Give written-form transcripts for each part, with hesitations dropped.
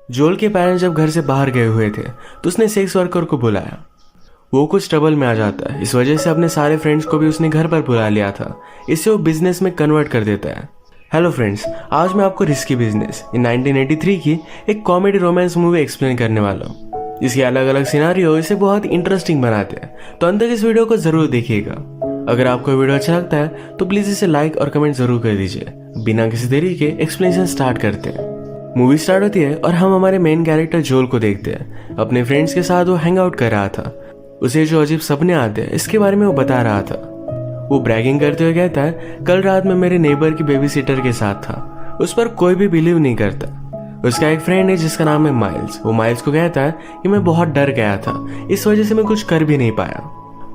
जोल के पेरेंट्स जब घर से बाहर गए हुए थे तो उसने सेक्स वर्कर को बुलाया। वो कुछ ट्रबल में आ जाता है, इस वजह से अपने सारे फ्रेंड्स को भी उसने घर पर बुला लिया था। इससे वो बिजनेस में कन्वर्ट कर देता है। हेलो फ्रेंड्स, आज मैं आपको रिस्की बिजनेस इन 1983 की एक कॉमेडी रोमांस मूवी एक्सप्लेन करने वाला हूँ। इसके अलग अलग सिनारियो इसे बहुत इंटरेस्टिंग बनाते हैं, तो अंत तक इस वीडियो को जरूर देखिएगा। अगर आपको वीडियो अच्छा लगता है तो प्लीज इसे लाइक और कमेंट जरूर कर दीजिए। बिना किसी देरी के एक्सप्लेनेशन स्टार्ट करते हैं। मूवी स्टार्ट होती है और हम हमारे मेन कैरेक्टर जोल को देखते हैं। अपने फ्रेंड्स के साथ वो हैंग आउट कर रहा था। उसे जो अजीब सपने आते हैं इसके बारे में वो बता रहा था। वो ब्रैगिंग करते हुए कहता है, कल रात में मेरे नेबर की बेबी सिटर के साथ था। उस पर कोई भी बिलीव नहीं करता। उसका एक फ्रेंड है जिसका नाम है माइल्स। वो माइल्स को कहता है कि मैं बहुत डर गया था, इस वजह से मैं कुछ कर भी नहीं पाया।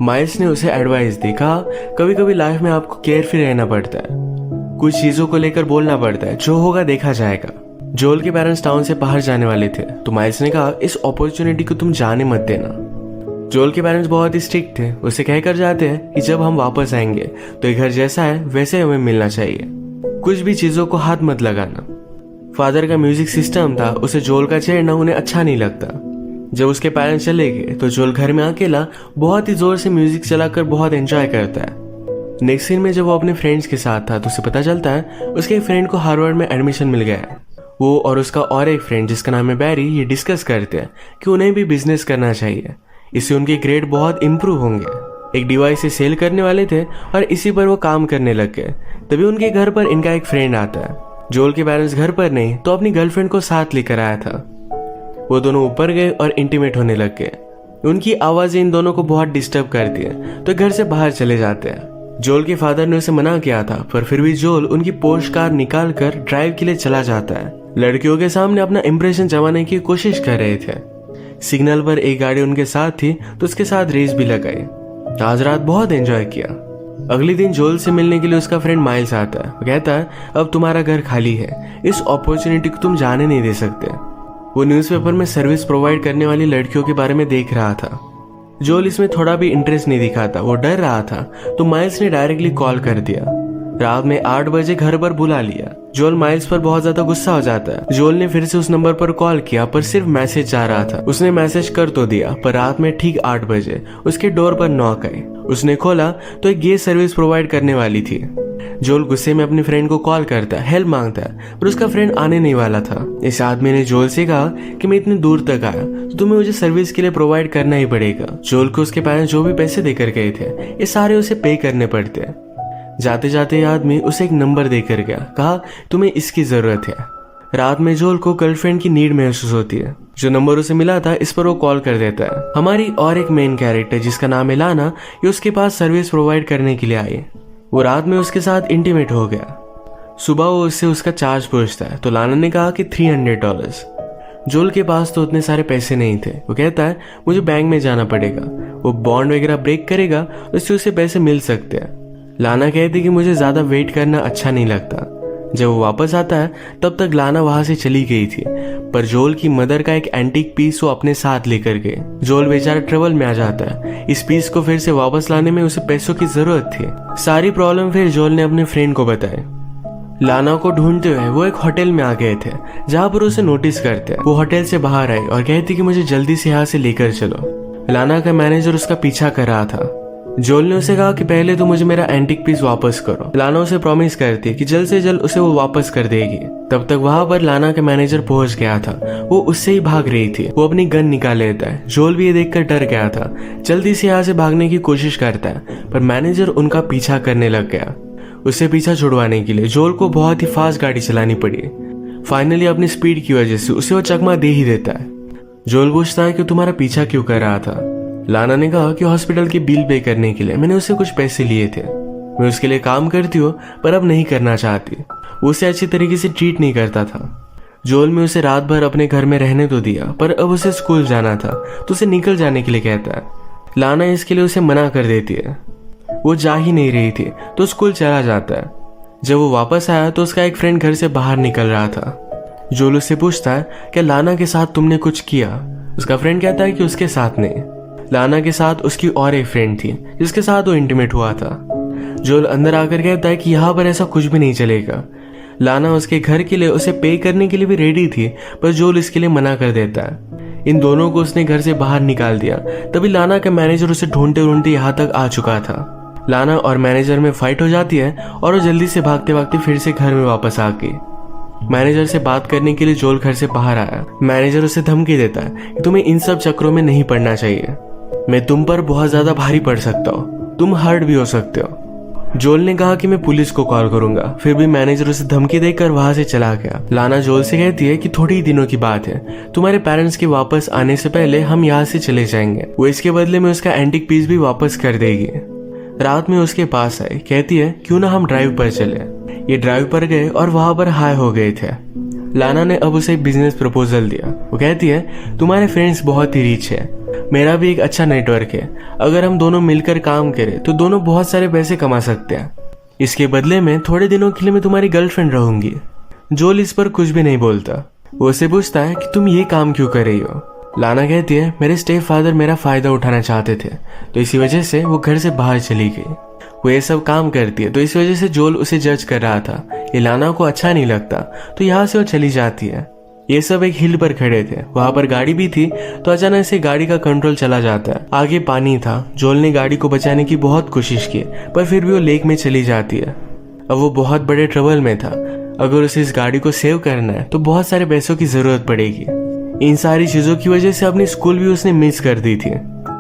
माइल्स ने उसे एडवाइस दी, कहा कभी कभी लाइफ में आपको केयरफुल रहना पड़ता है, कुछ चीजों को लेकर बोलना पड़ता है, जो होगा देखा जाएगा। जोल के पेरेंट्स टाउन से बाहर जाने वाले थे तो माइल्स ने कहा, इस अपॉर्चुनिटी को तुम जाने मत देना। जोल के पेरेंट्स बहुत ही स्ट्रिक्ट थे। उसे कहकर जाते हैं कि जब हम वापस आएंगे तो ये घर जैसा है वैसे हमें मिलना चाहिए, कुछ भी चीजों को हाथ मत लगाना। फादर का म्यूजिक सिस्टम था, उसे जोल का छेड़ना उन्हें अच्छा नहीं लगता। जब उसके पेरेंट्स चले गए तो जोल घर में अकेला बहुत ही जोर से म्यूजिक चलाकर बहुत एंजॉय करता है। नेक्स्ट सीन में जब वो अपने फ्रेंड्स के साथ था तो उसे पता चलता है उसके एक फ्रेंड को हार्वर्ड में एडमिशन मिल गया है। वो और उसका और एक फ्रेंड जिसका नाम है बैरी ये डिस्कस करते हैं कि उन्हें भी बिजनेस करना चाहिए, इससे उनके ग्रेड बहुत इंप्रूव होंगे। एक डिवाइस से सेल करने वाले थे और इसी पर वो काम करने लग गए। तभी उनके घर पर इनका एक फ्रेंड आता है। जोल के पेरेंट्स घर पर नहीं तो अपनी गर्लफ्रेंड को साथ लेकर आया था। वो दोनों ऊपर गए और इंटीमेट होने लग गए। उनकी आवाजें इन दोनों को बहुत डिस्टर्ब करती है तो घर से बाहर चले जाते हैं। जोल के फादर ने उसे मना किया था, पर फिर भी जोल उनकी पोर्श कार निकाल कर ड्राइव के लिए चला जाता है। लड़कियों के सामने अपना इंप्रेशन जमाने की कोशिश कर रहे थे। सिग्नल पर एक गाड़ी उनके साथ थी तो उसके साथ रेस भी लगाई। आज रात बहुत एंजॉय किया। अगले दिन जोल से मिलने के लिए उसका फ्रेंड माइल्स आता है। वो कहता है, अब तुम्हारा घर खाली है, इस अपॉर्चुनिटी को तुम जाने नहीं दे सकते। वो न्यूज़पेपर में सर्विस प्रोवाइड करने वाली लड़कियों के बारे में देख रहा था। जोल इसमें थोड़ा भी इंटरेस्ट नहीं दिखाता, वो डर रहा था तो माइल्स ने डायरेक्टली कॉल कर दिया। रात में 8 बजे घर पर बुला लिया। जोल माइल्स पर बहुत ज्यादा गुस्सा हो जाता है। जोल ने फिर से उस नंबर पर कॉल किया पर सिर्फ मैसेज जा रहा था। उसने मैसेज कर तो दिया पर रात में ठीक 8 बजे उसके डोर पर नॉक आई। उसने खोला तो एक गे सर्विस प्रोवाइड करने वाली थी। जोल गुस्से में अपने फ्रेंड को कॉल करता है, हेल्प मांगता है, पर उसका फ्रेंड आने नहीं वाला था। इस आदमी ने जोल से कहा कि मैं इतनी दूर तक आया तो तुम्हें मुझे सर्विस के लिए प्रोवाइड करना ही पड़ेगा। जोल को उसके पेरेंट्स जो भी पैसे देकर गए थे ये सारे उसे पे करने पड़ते हैं। जाते जाते आदमी उसे एक नंबर देकर गया, कहा तुम्हें इसकी जरूरत है। रात में जोल को गर्लफ्रेंड की नीड महसूस होती है। जो नंबर उसे मिला था इस पर वो कॉल कर देता है। हमारी और एक मेन कैरेक्टर जिसका नाम है लाना, ये उसके पास सर्विस प्रोवाइड करने के लिए आई। वो रात में उसके साथ इंटीमेट हो गया। सुबह वो उससे उसका चार्ज पूछता है तो लाना ने कहा कि $300। जोल के पास तो उतने सारे पैसे नहीं थे। वो कहता है मुझे बैंक में जाना पड़ेगा, वो बॉन्ड वगैरह ब्रेक करेगा उससे उसे पैसे मिल सकते हैं। लाना कहती कि मुझे ज्यादा वेट करना अच्छा नहीं लगता। जब वो वापस आता है तब तक लाना वहां से चली गई थी, पर जोल की मदर का एक एंटीक पीस वो अपने साथ लेकर गए। जोल बेचारा ट्रबल में आ जाता है। इस पीस को फिर से वापस लाने में उसे पैसों की जरूरत थी। सारी प्रॉब्लम फिर जोल ने अपने फ्रेंड को बताई। लाना को ढूंढते हुए वो एक होटल में आ गए थे जहाँ पर उसे नोटिस करते हैं। वो होटल से बाहर आई और कहती कि मुझे जल्दी से यहाँ से लेकर चलो। लाना का मैनेजर उसका पीछा कर रहा था। जोल ने उसे कहा कि पहले तो मुझे मेरा एंटीक पीस वापस करो। लाना उसे प्रॉमिस करती है कि जल्द से जल्द उसे वो वापस कर देगी। तब तक वहां पर लाना का मैनेजर पहुंच गया था। वो उससे ही भाग रही थी। वो अपनी गन निकाल लेता है। जोल भी ये देखकर डर गया था, जल्दी से यहाँ से भागने की कोशिश करता है, पर मैनेजर उनका पीछा करने लग गया। उससे पीछा छुड़वाने के लिए जोल को बहुत ही फास्ट गाड़ी चलानी पड़ी। फाइनली अपनी स्पीड की वजह से उसे वो चकमा दे ही देता है। जोल पूछता है कि तुम्हारा पीछा क्यों कर रहा था। लाना ने कहा कि हॉस्पिटल की बिल पे करने के लिए मैंने उससे कुछ पैसे लिए थे। मैं उसके लिए काम करती हूँ पर अब नहीं करना चाहती। वो उसे अच्छी तरीके से ट्रीट नहीं करता था। जोल में उसे रात भर अपने घर में रहने तो दिया, पर अब उसे स्कूल जाना था तो उसे निकल जाने के लिए कहता है। लाना इसके लिए उसे मना कर देती है। वो जा ही नहीं रही थी तो स्कूल चला जाता है। जब वो वापस आया तो उसका एक फ्रेंड घर से बाहर निकल रहा था। जोल उससे पूछता है क्या लाना के साथ तुमने कुछ किया। उसका फ्रेंड कहता है कि उसके साथ नहीं। लाना के साथ उसकी और एक फ्रेंड थी जिसके साथ वो इंटीमेट हुआ था। जोल अंदर आकर कहता है कि यहाँ पर ऐसा कुछ भी नहीं चलेगा। लाना उसके घर के लिए उसे पे करने के लिए भी रेडी थी, पर जोल इसके लिए मना कर देता है। इन दोनों को उसने घर से बाहर निकाल दिया। तभी लाना का मैनेजर उसे ढूंढते ढूंढते यहाँ तक आ चुका था। लाना और मैनेजर में फाइट हो जाती है और वो जल्दी से भागते भागते फिर से घर में वापस आ गई। मैनेजर से बात करने के लिए जोल घर से बाहर आया। मैनेजर उसे धमकी देता है कि तुम्हें इन सब चक्रों में नहीं पड़ना चाहिए, मैं तुम पर बहुत ज्यादा भारी पड़ सकता हूँ, तुम हर्ट भी हो सकते हो। जोल ने कहा कि मैं पुलिस को कॉल करूंगा, फिर भी मैनेजर उसे धमकी देकर वहां से चला गया। लाना जोल से कहती है कि थोड़ी ही दिनों की बात है, तुम्हारे पेरेंट्स के वापस आने से पहले हम यहाँ से चले जाएंगे। वो इसके बदले में उसका एंटीक पीस भी वापस कर देगी। रात में उसके पास आई, कहती है क्यों ना हम ड्राइव पर चले। ये ड्राइव पर गए और वहां पर हाई हो गए थे। लाना ने अब उसे एक बिजनेस प्रपोजल दिया। वो कहती है तुम्हारे फ्रेंड्स बहुत ही रिच है, मेरा भी एक अच्छा नेटवर्क है, अगर हम दोनों मिलकर काम करें तो दोनों बहुत सारे पैसे कमा सकते हैं। इसके बदले में थोड़े दिनों के लिए मैं तुम्हारी गर्लफ्रेंड रहूंगी। जोल इस पर कुछ भी नहीं बोलता। वो उसे पूछता है कि तुम ये काम क्यों कर रही हो। लाना कहती है मेरे स्टेप फादर मेरा फायदा उठाना चाहते थे, तो इसी वजह से वो घर से बाहर चली गई। वो ये सब काम करती है, तो इस वजह से जोल उसे जज कर रहा था। ये लाना को अच्छा नहीं लगता, तो यहाँ से वो चली जाती है। ये सब एक हिल पर खड़े थे, वहां पर गाड़ी भी थी, तो अचानक से गाड़ी का कंट्रोल चला जाता है। आगे पानी था। जोल ने गाड़ी को बचाने की बहुत कोशिश की, पर फिर भी वो लेक में चली जाती है। अब वो बहुत बड़े ट्रबल में था। अगर उसे इस गाड़ी को सेव करना है तो बहुत सारे पैसों की जरूरत पड़ेगी। इन सारी चीजों की वजह से अपनी स्कूल भी उसने मिस कर दी थी।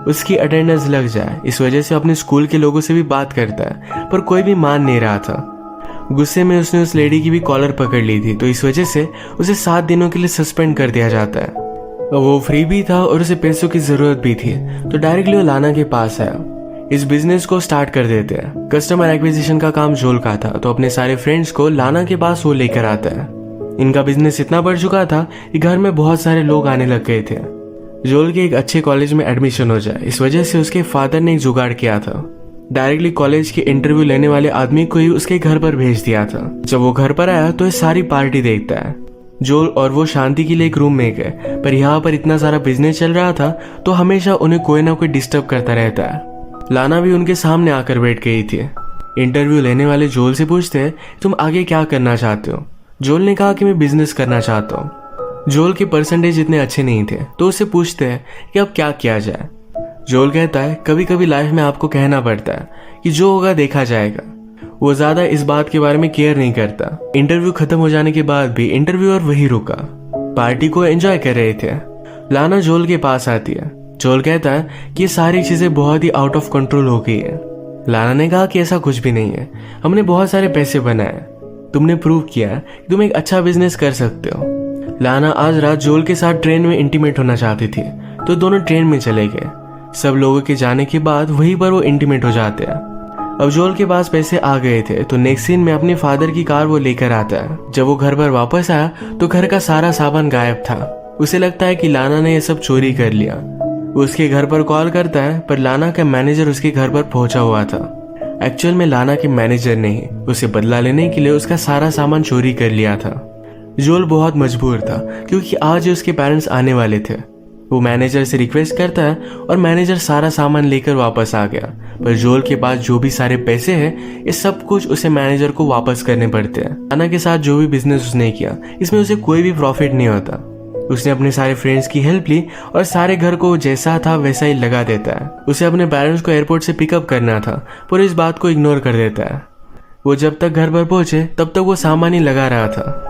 उसकी अटेंडेंस लग जाए, इस वजह से अपने स्कूल के लोगों से भी बात करता है, पर कोई भी मान नहीं रहा था। गुस्से में उसने उस लेडी की भी कॉलर पकड़ ली थी, तो इस वजह से उसे 7 दिनों के लिए सस्पेंड कर दिया जाता है। वो फ्री भी था और उसे पैसों की जरूरत भी थी, तो डायरेक्टली वो लाना के पास आया। इस बिजनेस को स्टार्ट कर देते हैं। कस्टमर एक्विजिशन का काम जोल का था, तो अपने सारे फ्रेंड्स को लाना के पास वो लेकर आता है। इनका बिजनेस इतना बढ़ चुका था कि घर में बहुत सारे लोग आने लग गए थे। जोल के एक अच्छे कॉलेज में एडमिशन हो जाए, इस वजह से उसके फादर ने एक जुगाड़ किया था। डायरेक्टली कॉलेज के इंटरव्यू लेने वाले आदमी को ही उसके घर पर भेज दिया था। जब वो घर पर आया तो ये सारी पार्टी देखता है। जोल और वो शांति के लिए एक रूम में गए, पर यहाँ पर इतना सारा बिजनेस चल रहा था, तो हमेशा उन्हें कोई ना कोई डिस्टर्ब करता रहता है। लाना भी उनके सामने आकर बैठ गई थी। इंटरव्यू लेने वाले जोल से पूछते हैं तुम आगे क्या करना चाहते हो। जोल ने कहा कि मैं बिजनेस करना चाहता हूँ। जोल के परसेंटेज इतने अच्छे नहीं थे, तो उससे पूछते हैं कि अब क्या किया जाए। जोल कहता है कभी कभी लाइफ में आपको कहना पड़ता है कि जो होगा देखा जाएगा। वो ज्यादा इस बात के बारे में केयर नहीं करता। इंटरव्यू खत्म हो जाने के बाद भी इंटरव्यूअर वही रुका। पार्टी को एंजॉय कर रहे थे। लाना जोल के पास आती है। जोल कहता है कि ये सारी चीजें बहुत ही आउट ऑफ कंट्रोल हो गई है। लाना ने कहा कि ऐसा कुछ भी नहीं है, हमने बहुत सारे पैसे बनाए, तुमने प्रूव किया कि तुम एक अच्छा बिजनेस कर सकते हो। लाना आज रात जोल के साथ ट्रेन में इंटीमेट होना चाहती थी, तो दोनों ट्रेन में चले गए। सब लोगों के जाने के बाद वहीं पर वो इंटीमेट हो जाते हैं। अब जोल के पास पैसे आ गए थे, तो नेक्स्ट सीन में अपने फादर की कार वो लेकर आता है। जब वो घर पर वापस आया तो घर का सारा सामान गायब था। उसे लगता है कि लाना ने ये सब चोरी कर लिया। वो उसके घर पर कॉल करता है, पर लाना का मैनेजर उसके घर पर पहुंचा हुआ था। एक्चुअल में लाना के मैनेजर ने ही उसे बदला लेने के लिए उसका सारा सामान चोरी कर लिया था। जोल बहुत मजबूर था, क्योंकि आज उसके पेरेंट्स आने वाले थे। वो मैनेजर से रिक्वेस्ट करता है और मैनेजर सारा सामान लेकर वापस आ गया, पर जोल के पास जो भी सारे पैसे हैं, ये सब कुछ उसे मैनेजर को वापस करने पड़ते हैं। लाना के साथ जो भी बिजनेस उसने किया, इसमें उसे कोई भी प्रॉफिट नहीं होता। उसने अपने सारे फ्रेंड्स की हेल्प ली और सारे घर को जैसा था वैसा ही लगा देता है। उसे अपने पेरेंट्स को एयरपोर्ट से पिकअप करना था, पर इस बात को इग्नोर कर देता है। वो जब तक घर पर पहुंचे तब तक वो सामान ही लगा रहा था।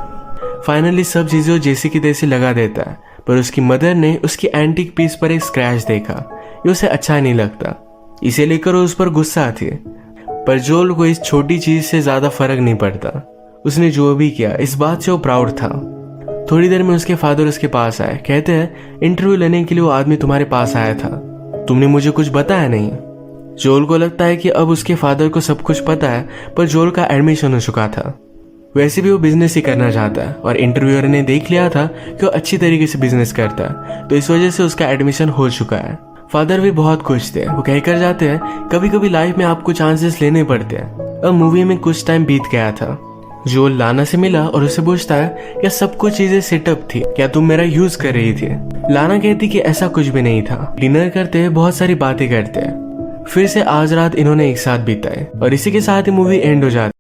फाइनली सब चीजें जैसी की तैसी लगा देता है, पर उसकी मदर ने उसकी एंटीक पीस पर एक स्क्रैच देखा। ये उसे अच्छा नहीं लगता, इसे लेकर वो उस पर गुस्सा आती है। पर जोल को इस छोटी चीज से ज्यादा फर्क नहीं पड़ता। उसने जो भी किया इस बात से वो प्राउड था। थोड़ी देर में उसके फादर उसके पास आए। कहते हैं इंटरव्यू लेने के लिए वो आदमी तुम्हारे पास आया था, तुमने मुझे कुछ बताया नहीं। जोल को लगता है कि अब उसके फादर को सब कुछ पता है, पर जोल का एडमिशन हो चुका था। वैसे भी वो बिजनेस ही करना चाहता है और इंटरव्यूअर ने देख लिया था कि वो अच्छी तरीके से बिजनेस करता है, तो इस वजह से उसका एडमिशन हो चुका है। फादर भी बहुत खुश थे। वो कहकर जाते हैं कभी कभी लाइफ में आपको चांसेस लेने पड़ते हैं। अब मूवी में कुछ टाइम बीत गया था। जोल लाना से मिला और उसे पूछता है क्या सब कुछ चीजें सेटअप थी, क्या तुम मेरा यूज कर रही थी। लाना कहती कि ऐसा कुछ भी नहीं था। डिनर करते हैं, बहुत सारी बातें करते हैं। फिर से आज रात इन्होंने एक साथ बिताए और इसी के साथ ही मूवी एंड हो जाती है।